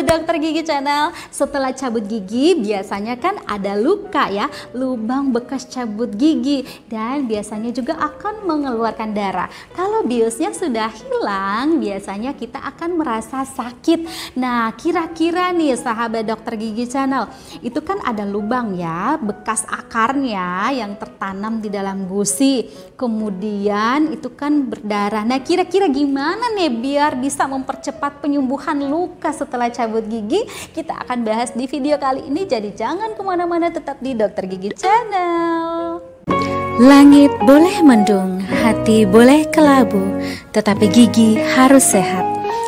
Dokter Gigi Channel, setelah cabut gigi biasanya kan ada luka ya, lubang bekas cabut gigi, dan biasanya juga akan mengeluarkan darah. Kalau biusnya sudah hilang, biasanya kita akan merasa sakit. Nah, kira-kira nih sahabat Dokter Gigi Channel, itu kan ada lubang ya, bekas akarnya yang tertanam di dalam gusi. Kemudian itu kan berdarah. Nah, kira-kira gimana nih biar bisa mempercepat penyembuhan luka setelah cabut gigi? Kita akan bahas di video kali ini, jadi jangan kemana-mana, tetap di Dokter Gigi Channel. Langit boleh mendung, hati boleh kelabu, tetapi gigi harus sehat.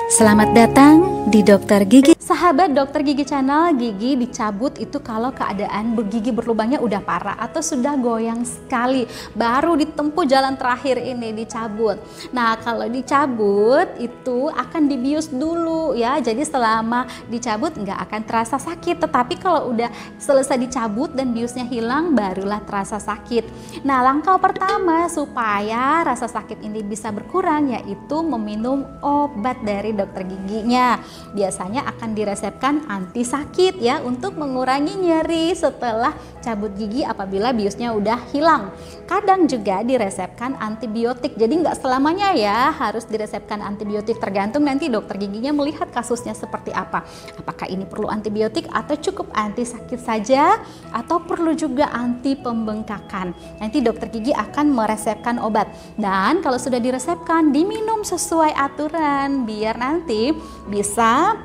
Selamat datang di Dokter Gigi. Sahabat Dokter Gigi Channel, gigi dicabut itu kalau keadaan gigi berlubangnya udah parah atau sudah goyang sekali, baru ditempuh jalan terakhir ini dicabut. Nah, kalau dicabut itu akan dibius dulu ya, jadi selama dicabut nggak akan terasa sakit, tetapi kalau udah selesai dicabut dan biusnya hilang barulah terasa sakit. Nah, langkah pertama supaya rasa sakit ini bisa berkurang yaitu meminum obat dari dokter giginya. Biasanya akan diresepkan anti sakit ya, untuk mengurangi nyeri setelah cabut gigi apabila biusnya udah hilang. Kadang juga diresepkan antibiotik, jadi nggak selamanya ya harus diresepkan antibiotik, tergantung nanti dokter giginya melihat kasusnya seperti apa. Apakah ini perlu antibiotik atau cukup anti sakit saja, atau perlu juga anti pembengkakan. Nanti dokter gigi akan meresepkan obat, dan kalau sudah diresepkan diminum sesuai aturan biar nanti bisa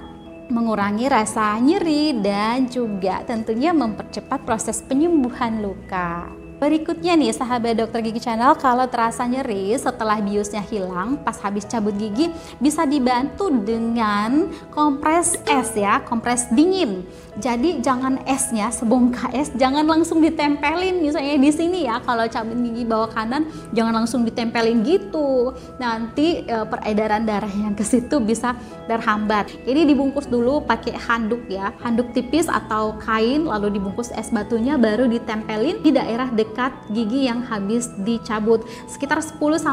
mengurangi rasa nyeri dan juga tentunya mempercepat proses penyembuhan luka. Berikutnya nih sahabat Dokter Gigi Channel, kalau terasa nyeri setelah biusnya hilang pas habis cabut gigi, bisa dibantu dengan kompres es ya, kompres dingin. Jadi jangan esnya, sebongkah es jangan langsung ditempelin misalnya di sini ya, kalau cabut gigi bawah kanan jangan langsung ditempelin gitu. Nanti peredaran darah yang ke situ bisa terhambat. Jadi dibungkus dulu pakai handuk ya, handuk tipis atau kain, lalu dibungkus es batunya baru ditempelin di daerah dekat gigi yang habis dicabut, sekitar 10-20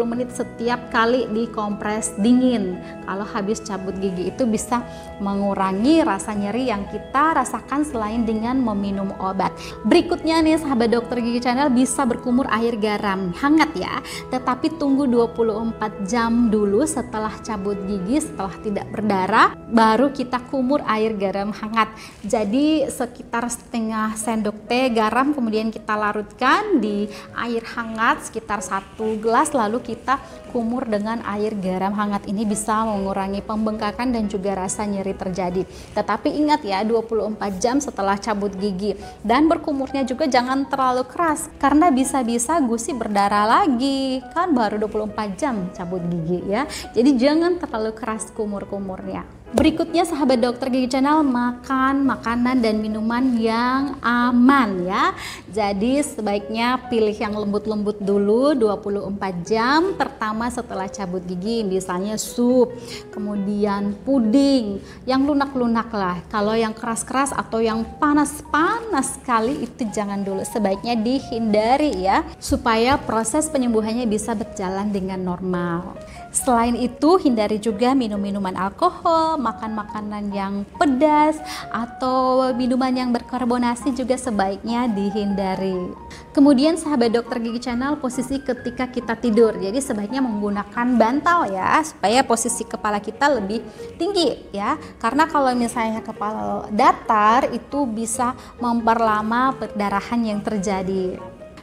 menit setiap kali dikompres dingin. Kalau habis cabut gigi itu bisa mengurangi rasa nyeri yang kita rasakan selain dengan meminum obat. Berikutnya nih sahabat Dokter Gigi Channel, bisa berkumur air garam hangat ya, tetapi tunggu 24 jam dulu setelah cabut gigi, setelah tidak berdarah baru kita kumur air garam hangat. Jadi sekitar setengah sendok teh garam kemudian kita larutkan di air hangat sekitar 1 gelas, lalu kita kumur dengan air garam hangat. Ini bisa mengurangi pembengkakan dan juga rasa nyeri terjadi. Tetapi ingat ya, 24 jam setelah cabut gigi, dan berkumurnya juga jangan terlalu keras karena bisa-bisa gusi berdarah lagi, kan baru 24 jam cabut gigi ya. Jadi jangan terlalu keras kumur-kumurnya. Berikutnya sahabat Dokter Gigi Channel, makan makanan dan minuman yang aman ya. Jadi sebaiknya pilih yang lembut-lembut dulu 24 jam pertama setelah cabut gigi, misalnya sup, kemudian puding, yang lunak-lunak lah. Kalau yang keras-keras atau yang panas-panas sekali itu jangan dulu, sebaiknya dihindari ya, supaya proses penyembuhannya bisa berjalan dengan normal. Selain itu, hindari juga minum minuman alkohol, makan makanan yang pedas, atau minuman yang berkarbonasi juga sebaiknya dihindari. Kemudian sahabat Dokter Gigi Channel, posisi ketika kita tidur, jadi sebaiknya menggunakan bantal ya, supaya posisi kepala kita lebih tinggi ya, karena kalau misalnya kepala datar itu bisa memperlama perdarahan yang terjadi.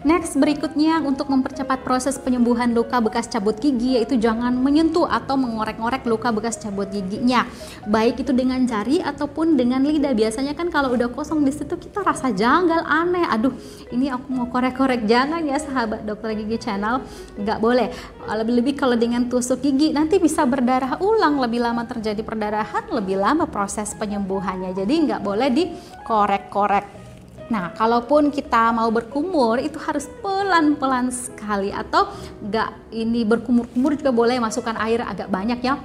Next, berikutnya untuk mempercepat proses penyembuhan luka bekas cabut gigi, yaitu jangan menyentuh atau mengorek-ngorek luka bekas cabut giginya, baik itu dengan jari ataupun dengan lidah. Biasanya kan kalau udah kosong di situ kita rasa janggal, aneh, aduh ini aku mau korek-korek. Jangan ya sahabat Dokter Gigi Channel, nggak boleh. Lebih-lebih kalau dengan tusuk gigi nanti bisa berdarah ulang, lebih lama terjadi perdarahan, lebih lama proses penyembuhannya. Jadi nggak boleh dikorek-korek. Nah, kalaupun kita mau berkumur itu harus pelan-pelan sekali, atau enggak, ini berkumur-kumur juga boleh masukkan air agak banyak ya,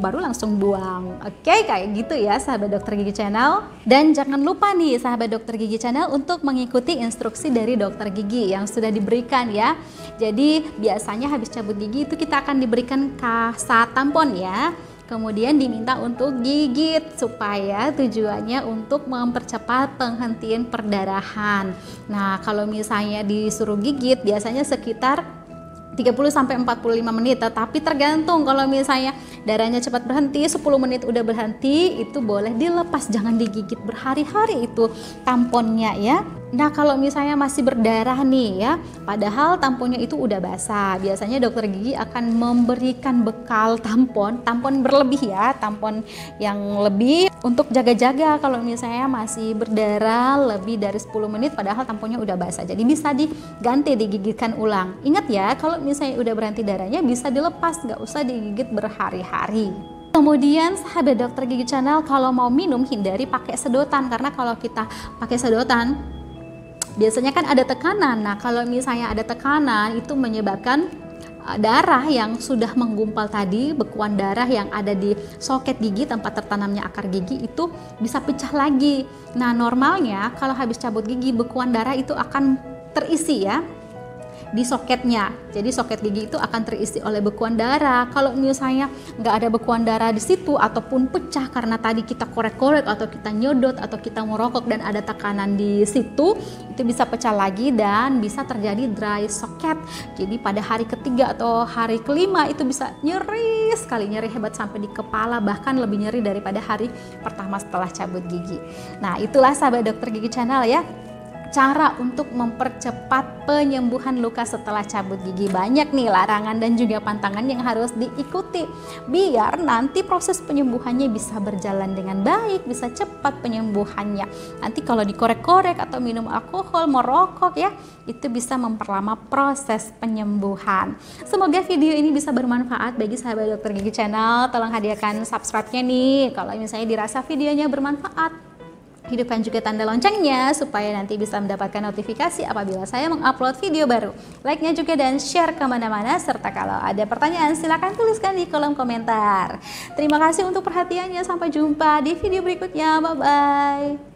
baru langsung buang. Oke, kayak gitu ya sahabat Dokter Gigi Channel. Dan jangan lupa nih sahabat Dokter Gigi Channel untuk mengikuti instruksi dari dokter gigi yang sudah diberikan ya. Jadi biasanya habis cabut gigi itu kita akan diberikan kasa tampon ya. Kemudian diminta untuk gigit supaya tujuannya untuk mempercepat penghentian perdarahan. Nah, kalau misalnya disuruh gigit biasanya sekitar 30-45 menit, tetapi tergantung. Kalau misalnya darahnya cepat berhenti, 10 menit udah berhenti, itu boleh dilepas, jangan digigit berhari-hari itu tamponnya ya. Nah, kalau misalnya masih berdarah nih ya, padahal tamponnya itu udah basah, biasanya dokter gigi akan memberikan bekal tampon berlebih ya, tampon yang lebih untuk jaga-jaga kalau misalnya masih berdarah lebih dari 10 menit padahal tamponnya udah basah. Jadi bisa diganti, digigitkan ulang. Ingat ya, kalau misalnya udah berhenti darahnya bisa dilepas, nggak usah digigit berhari-hari. Kemudian sahabat dokter gigi channel, kalau mau minum hindari pakai sedotan, karena kalau kita pakai sedotan biasanya kan ada tekanan. Nah, kalau misalnya ada tekanan itu menyebabkan darah yang sudah menggumpal tadi, bekuan darah yang ada di soket gigi tempat tertanamnya akar gigi itu bisa pecah lagi. Nah, normalnya kalau habis cabut gigi bekuan darah itu akan terisi ya di soketnya. Jadi soket gigi itu akan terisi oleh bekuan darah. Kalau misalnya nggak ada bekuan darah di situ ataupun pecah karena tadi kita korek-korek atau kita nyodot atau kita merokok dan ada tekanan di situ, itu bisa pecah lagi dan bisa terjadi dry socket. Jadi pada hari ketiga atau hari kelima itu bisa nyeri sekali, nyeri hebat sampai di kepala, bahkan lebih nyeri daripada hari pertama setelah cabut gigi. Nah, itulah sahabat dokter gigi channel ya, cara untuk mempercepat penyembuhan luka setelah cabut gigi. Banyak nih larangan dan juga pantangan yang harus diikuti biar nanti proses penyembuhannya bisa berjalan dengan baik, bisa cepat penyembuhannya. Nanti kalau dikorek-korek atau minum alkohol, merokok ya, itu bisa memperlama proses penyembuhan. Semoga video ini bisa bermanfaat bagi sahabat dokter gigi channel. Tolong hadiahkan subscribe-nya nih kalau misalnya dirasa videonya bermanfaat. Hidupkan juga tanda loncengnya supaya nanti bisa mendapatkan notifikasi apabila saya mengupload video baru. Like-nya juga dan share kemana-mana, serta kalau ada pertanyaan silahkan tuliskan di kolom komentar. Terima kasih untuk perhatiannya, sampai jumpa di video berikutnya, bye-bye.